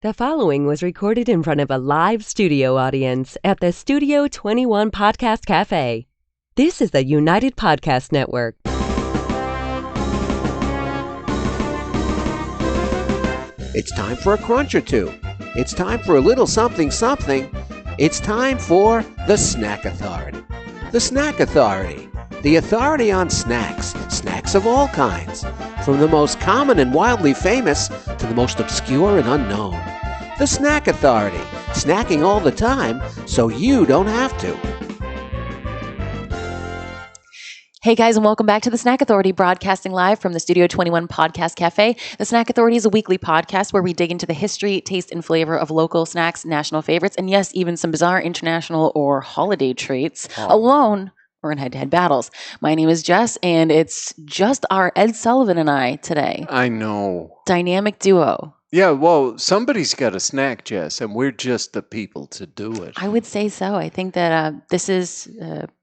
The following was recorded in front of a live studio audience at the Studio 21 Podcast Café. This is the United Podcast Network. It's time for a crunch or two. It's time for a little something something. It's time for the Snack Authority. The Snack Authority. The authority on snacks. Snacks of all kinds. From the most common and wildly famous to the most obscure and unknown. The Snack Authority. Snacking all the time so you don't have to. Hey guys, and welcome back to the Snack Authority, broadcasting live from the Studio 21 Podcast Café. The Snack Authority is a weekly podcast where we dig into the history, taste, and flavor of local snacks, national favorites, and yes, even some bizarre international or holiday treats, alone or in head-to-head battles. My name is Jess, and it's just our Ed Sullivan and I today. I know. Dynamic duo. Yeah, well, somebody's got a snack, Jess, and we're just the people to do it. I would say so. I think that this is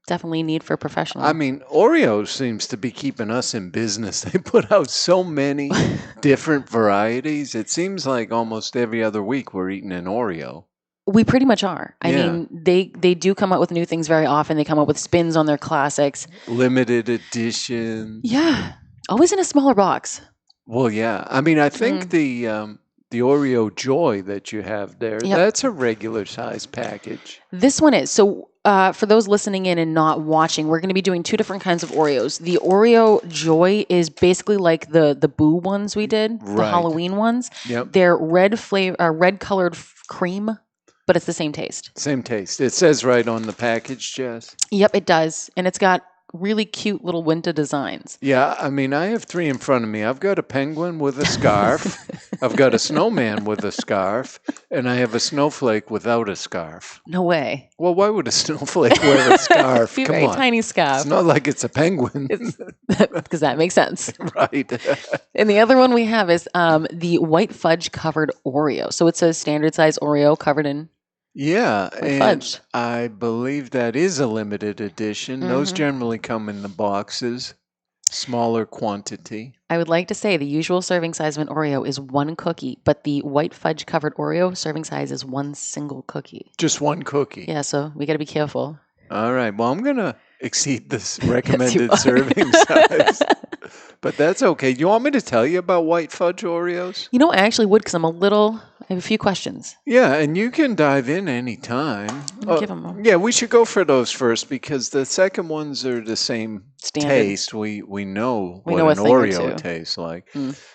definitely a need for professional. I mean, Oreo seems to be keeping us in business. They put out so many different varieties. It seems like almost every other week we're eating an Oreo. We pretty much are. I mean, they do come up with new things very often. They come up with spins on their classics. Limited edition. Yeah. Always in a smaller box. Well, yeah. I mean, I think the Oreo Joy that you have there, that's a regular size package. This one is. So for those listening in and not watching, we're going to be doing two different kinds of Oreos. The Oreo Joy is basically like the Boo ones we did, the Halloween ones. Yep. They're red colored cream, but it's the same taste. Same taste. It says right on the package, Jess. Yep, it does. And it's got really cute little winter designs. Yeah, I mean, I have three in front of me. I've got a penguin with a scarf. I've got a snowman with a scarf. And I have a snowflake without a scarf. No way. Well, why would a snowflake wear a scarf? Come on. Tiny scarf. It's not like it's a penguin. Because that makes sense. Right. And the other one we have is the White Fudge covered Oreo. So it's a standard size Oreo covered in and fudge. I believe that is a limited edition. Those generally come in the boxes, smaller quantity. I would like to say the usual serving size of an Oreo is one cookie, but the White Fudge covered Oreo serving size is one single cookie. Just one cookie. Yeah, so we got to be careful. All right. Well, I'm going to exceed this recommended serving size. But that's okay. Do you want me to tell you about White Fudge Oreos? You know, I actually would because I have a few questions. Yeah, and you can dive in anytime. Give them yeah, we should go for those first because the second ones are the same taste. We know what an Oreo tastes like.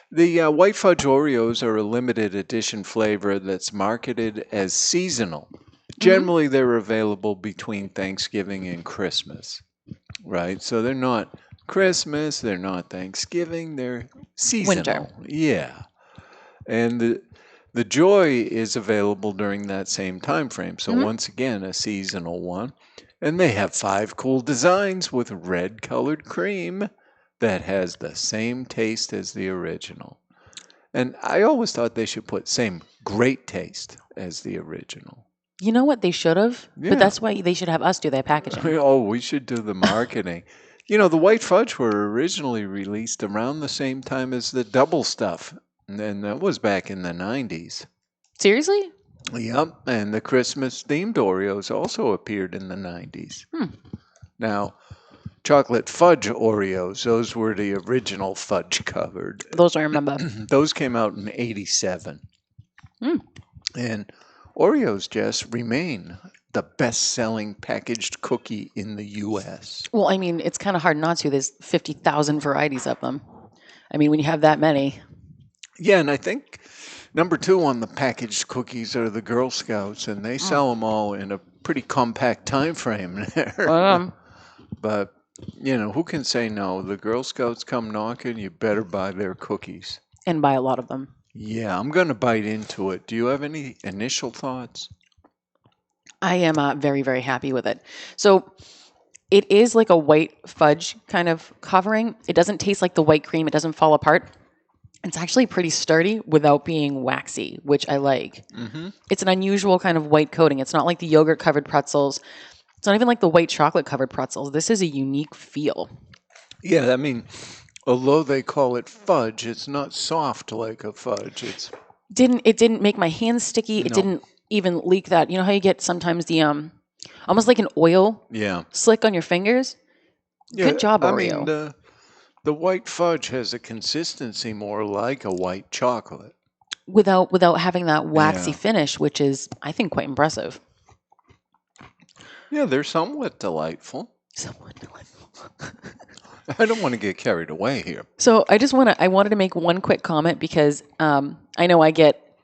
The White Fudge Oreos are a limited edition flavor that's marketed as seasonal. Generally, they're available between Thanksgiving and Christmas, right? So they're not Christmas, they're not Thanksgiving, they're seasonal. Winter. Yeah. And the Joy is available during that same time frame. So once again, a seasonal one. And they have 5 cool designs with red colored cream that has the same taste as the original. And I always thought they should put same great taste as the original. You know what? They should have. Yeah. But that's why they should have us do their packaging. Oh, we should do the marketing. You know, the White Fudge were originally released around the same time as the Double Stuff. And that was back in the 90s. Seriously? Yep. And the Christmas-themed Oreos also appeared in the 90s. Now, Chocolate Fudge Oreos, those were the original fudge covered. Those I remember. Those came out in 87. And Oreos, Jess, remain the best-selling packaged cookie in the U.S. Well, I mean, it's kind of hard not to. There's 50,000 varieties of them. I mean, when you have that many. Yeah, and I think number 2 on the packaged cookies are the Girl Scouts, and they sell them all in a pretty compact time frame there. But, you know, who can say no? The Girl Scouts come knocking, you better buy their cookies. And buy a lot of them. Yeah, I'm going to bite into it. Do you have any initial thoughts? I am very, very happy with it. So it is like a white fudge kind of covering. It doesn't taste like the white cream. It doesn't fall apart. It's actually pretty sturdy without being waxy, which I like. It's an unusual kind of white coating. It's not like the yogurt-covered pretzels. It's not even like the white chocolate-covered pretzels. This is a unique feel. Yeah, I mean, although they call it fudge, it's not soft like a fudge. It's didn't make my hands sticky. It didn't even leak that. You know how you get sometimes the almost like an oil slick on your fingers? Yeah, good job, Oreo. I mean, the white fudge has a consistency more like a white chocolate. Without having that waxy finish, which is, I think, quite impressive. Yeah, they're somewhat delightful. I don't want to get carried away here. So I wanted to make one quick comment because I know I get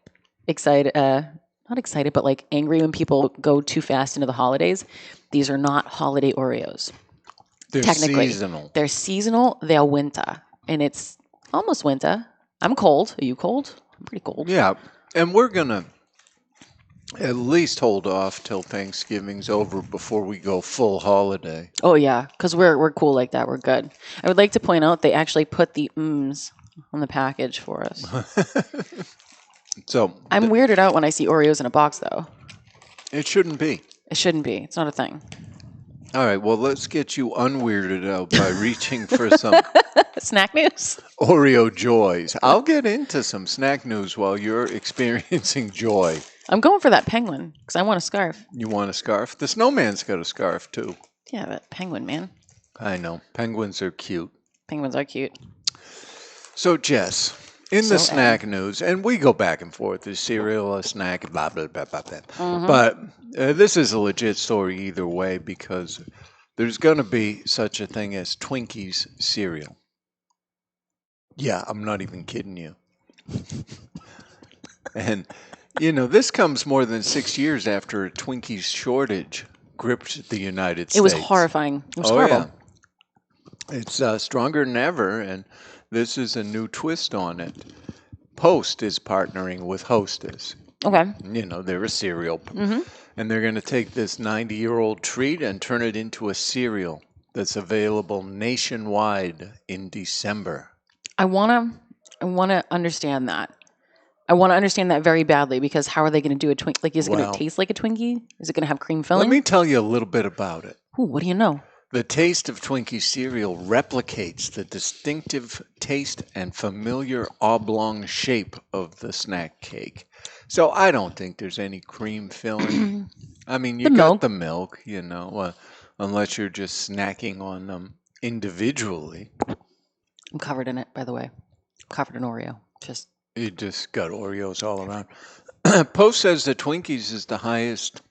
excited, not excited, but like angry when people go too fast into the holidays. These are not holiday Oreos. They're seasonal. They're seasonal. They're winter. And it's almost winter. I'm cold. Are you cold? I'm pretty cold. Yeah. And we're going to at least hold off till Thanksgiving's over before we go full holiday. Oh, yeah. Because we're cool like that. We're good. I would like to point out they actually put the on the package for us. So I'm weirded out when I see Oreos in a box, though. It shouldn't be. It shouldn't be. It's not a thing. All right, well, let's get you unweirded out by reaching for some snack news. Oreo joys. I'll get into some snack news while you're experiencing joy. I'm going for that penguin because I want a scarf. You want a scarf? The snowman's got a scarf, too. Yeah, but penguin, man. I know. Penguins are cute. Penguins are cute. So, Jess, in the snack news, and we go back and forth, is cereal a snack, blah, blah, blah, blah, blah. Mm-hmm. But this is a legit story either way because there's going to be such a thing as Twinkies cereal. Yeah, I'm not even kidding you. And, this comes more than 6 years after a Twinkies shortage gripped the United States. It was horrifying. It was horrible. Yeah. It's stronger than ever, and this is a new twist on it. Post is partnering with Hostess. Okay. They're a cereal. Mm-hmm. And they're going to take this 90-year-old treat and turn it into a cereal that's available nationwide in December. I want to understand that. I want to understand that very badly because how are they going to do a Twinkie? Like, is it going to taste like a Twinkie? Is it going to have cream filling? Let me tell you a little bit about it. Ooh, what do you know? The taste of Twinkie cereal replicates the distinctive taste and familiar oblong shape of the snack cake. So I don't think there's any cream filling. I mean, you got the milk, unless you're just snacking on them individually. I'm covered in it, by the way. I'm covered in Oreo. You just got Oreos all around. Post says that Twinkies is the highest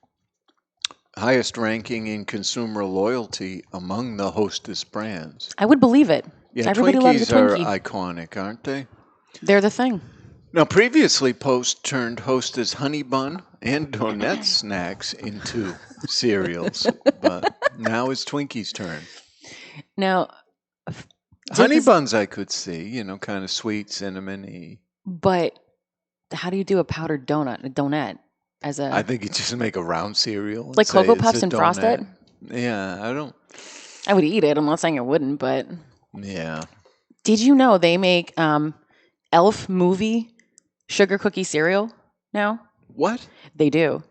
ranking in consumer loyalty among the Hostess brands. I would believe it. Yeah, everybody loves a Twinkie. Twinkies are iconic, aren't they? They're the thing. Now, previously, Post turned Hostess Honey Bun and Donut snacks into cereals, but now it's Twinkies' turn. Now, Honey Buns I could see, kind of sweet, cinnamon-y. But how do you do a powdered donut, a donut? I think you just make a round cereal. Like Cocoa Puffs and frost it? Yeah, I would eat it. I'm not saying I wouldn't, but... Yeah. Did you know they make Elf movie sugar cookie cereal now? What? They do.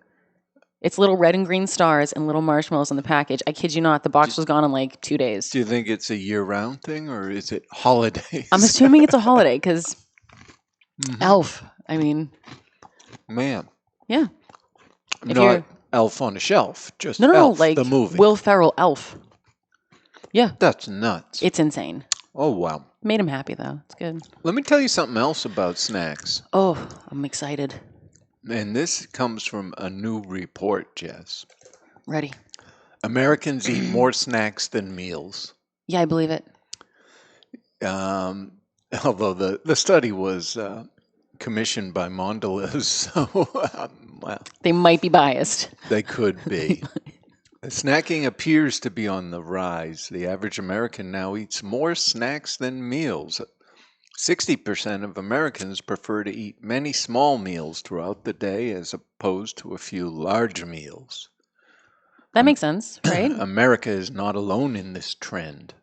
It's little red and green stars and little marshmallows in the package. I kid you not, the box was gone in like 2 days. Do you think it's a year-round thing or is it holidays? I'm assuming it's a holiday because Elf, I mean... Man. Yeah. Not Elf on a Shelf, just no, Elf, like the movie. Will Ferrell Elf. Yeah. That's nuts. It's insane. Oh, wow. Made him happy, though. It's good. Let me tell you something else about snacks. Oh, I'm excited. And this comes from a new report, Jess. Ready. Americans eat more snacks than meals. Yeah, I believe it. Although the study was commissioned by Mondelez, so well, they might be biased. They could be. Snacking appears to be on the rise. The average American now eats more snacks than meals. 60% of Americans prefer to eat many small meals throughout the day as opposed to a few large meals. That makes sense, right? America is not alone in this trend.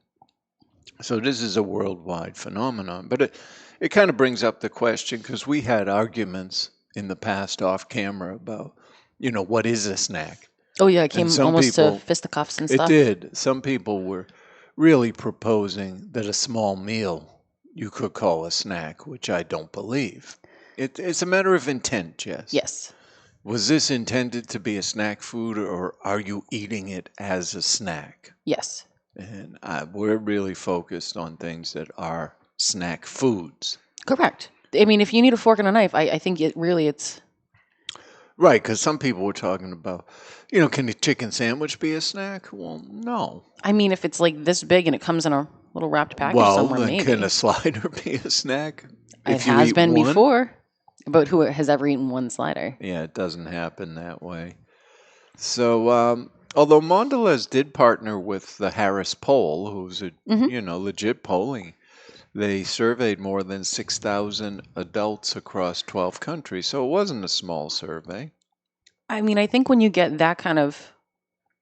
So this is a worldwide phenomenon. But it kind of brings up the question, because we had arguments in the past off camera about, what is a snack? Oh, yeah, it came almost to fisticuffs and stuff. It did. Some people were really proposing that a small meal you could call a snack, which I don't believe. It's a matter of intent, Jess. Yes. Was this intended to be a snack food, or are you eating it as a snack? Yes. And we're really focused on things that are snack foods. Correct. I mean, if you need a fork and a knife, I think it's... Right, because some people were talking about, can a chicken sandwich be a snack? Well, no. I mean, if it's like this big and it comes in a little wrapped package somewhere, maybe. Can a slider be a snack? It has been before, but who has ever eaten one slider? Yeah, it doesn't happen that way. So, although Mondelez did partner with the Harris Poll, who's a legit polling, they surveyed more than 6,000 adults across 12 countries, so it wasn't a small survey. I mean, I think when you get that kind of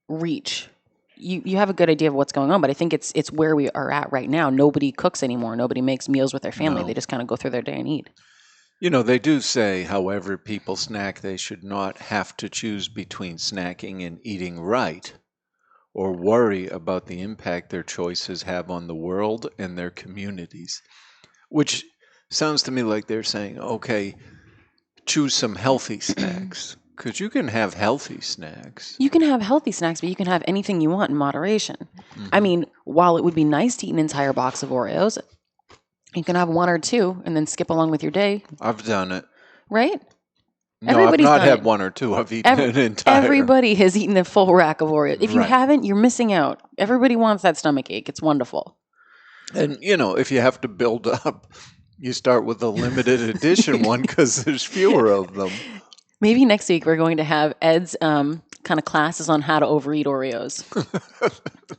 reach, you have a good idea of what's going on, but I think it's where we are at right now. Nobody cooks anymore. Nobody makes meals with their family. No. They just kind of go through their day and eat. They do say, however people snack, they should not have to choose between snacking and eating right, or worry about the impact their choices have on the world and their communities. Which sounds to me like they're saying, okay, choose some healthy snacks. Because you can have healthy snacks. You can have healthy snacks, but you can have anything you want in moderation. Mm-hmm. I mean, while it would be nice to eat an entire box of Oreos, you can have one or two and then skip along with your day. I've done it. Right? No, I've not had one or two. I've eaten an entire. Everybody has eaten a full rack of Oreos. If you haven't, you're missing out. Everybody wants that stomach ache. It's wonderful. And, if you have to build up, you start with a limited edition one because there's fewer of them. Maybe next week we're going to have Ed's kind of classes on how to overeat Oreos.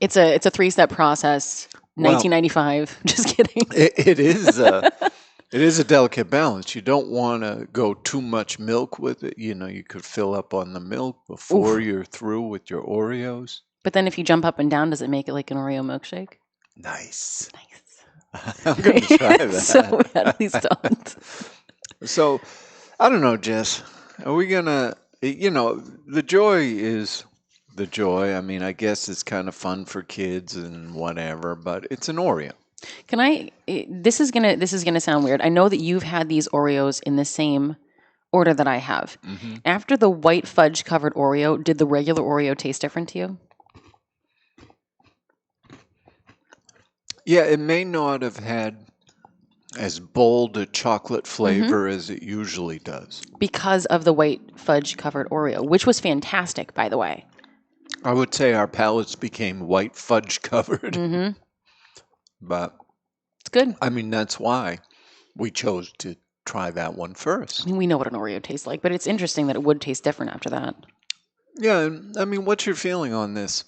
It's a 3-step process. 1995. Just kidding. It is. It is a delicate balance. You don't want to go too much milk with it. You could fill up on the milk before you're through with your Oreos. But then if you jump up and down, does it make it like an Oreo milkshake? Nice. I'm going to try that. So bad, please don't. So, I don't know, Jess. Are we going to, the joy is the joy. I mean, I guess it's kind of fun for kids and whatever, but it's an Oreo. This is gonna sound weird. I know that you've had these Oreos in the same order that I have. Mm-hmm. After the white fudge covered Oreo, did the regular Oreo taste different to you? Yeah, it may not have had as bold a chocolate flavor as it usually does. Because of the white fudge covered Oreo, which was fantastic, by the way. I would say our palates became white fudge covered. Mm-hmm. But it's good. I mean, that's why we chose to try that one first. I mean, we know what an Oreo tastes like, but it's interesting that it would taste different after that. Yeah, I mean, what's your feeling on this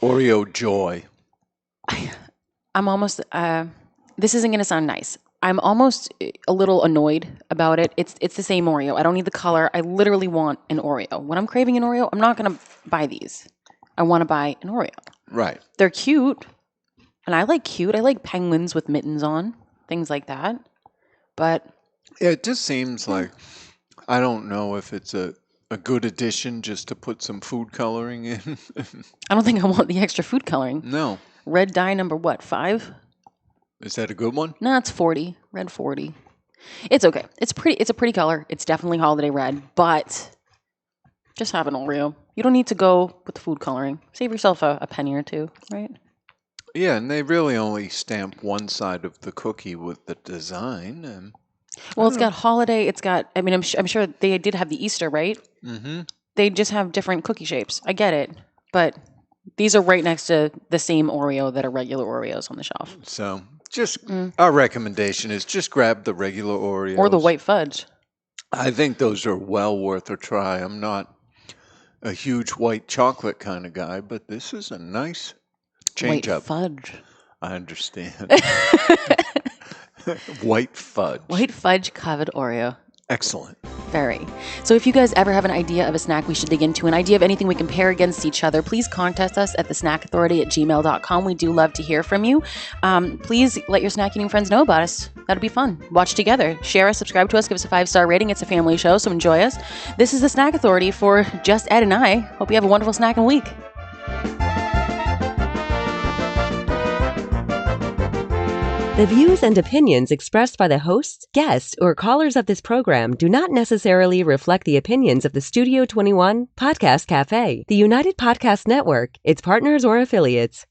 Oreo joy? I'm almost, this isn't going to sound nice. I'm almost a little annoyed about it. It's the same Oreo. I don't need the color. I literally want an Oreo. When I'm craving an Oreo, I'm not going to buy these. I want to buy an Oreo. Right. They're cute. And I like cute. I like penguins with mittens on, things like that. But it just seems like, I don't know if it's a good addition just to put some food coloring in. I don't think I want the extra food coloring. No. Red dye number what, 5? Is that a good one? No, it's 40. Red 40. It's okay. It's a pretty color. It's definitely holiday red, but just have an Oreo. You don't need to go with the food coloring. Save yourself a penny or two, right? Yeah, and they really only stamp one side of the cookie with the design. And well, it's got holiday. It's got, I mean, I'm sure they did have the Easter, right? Mm-hmm. They just have different cookie shapes. I get it. But these are right next to the same Oreo that are regular Oreos on the shelf. So just our recommendation is just grab the regular Oreos. Or the white fudge. I think those are well worth a try. I'm not a huge white chocolate kind of guy, but this is a nice change white up. Fudge. I understand. White fudge. White fudge covered Oreo. Excellent. Very. So if you guys ever have an idea of a snack we should dig into, an idea of anything we compare against each other, please contact us at thesnackauthority@gmail.com. We do love to hear from you. Please let your snack eating friends know about us. That'll be fun. Watch together. Share us, subscribe to us, give us a 5-star rating. It's a family show, so enjoy us. This is The Snack Authority for just Ed and I. Hope you have a wonderful snacking week. The views and opinions expressed by the hosts, guests, or callers of this program do not necessarily reflect the opinions of the Studio 21 Podcast Café, the United Podcast Network, its partners, or affiliates.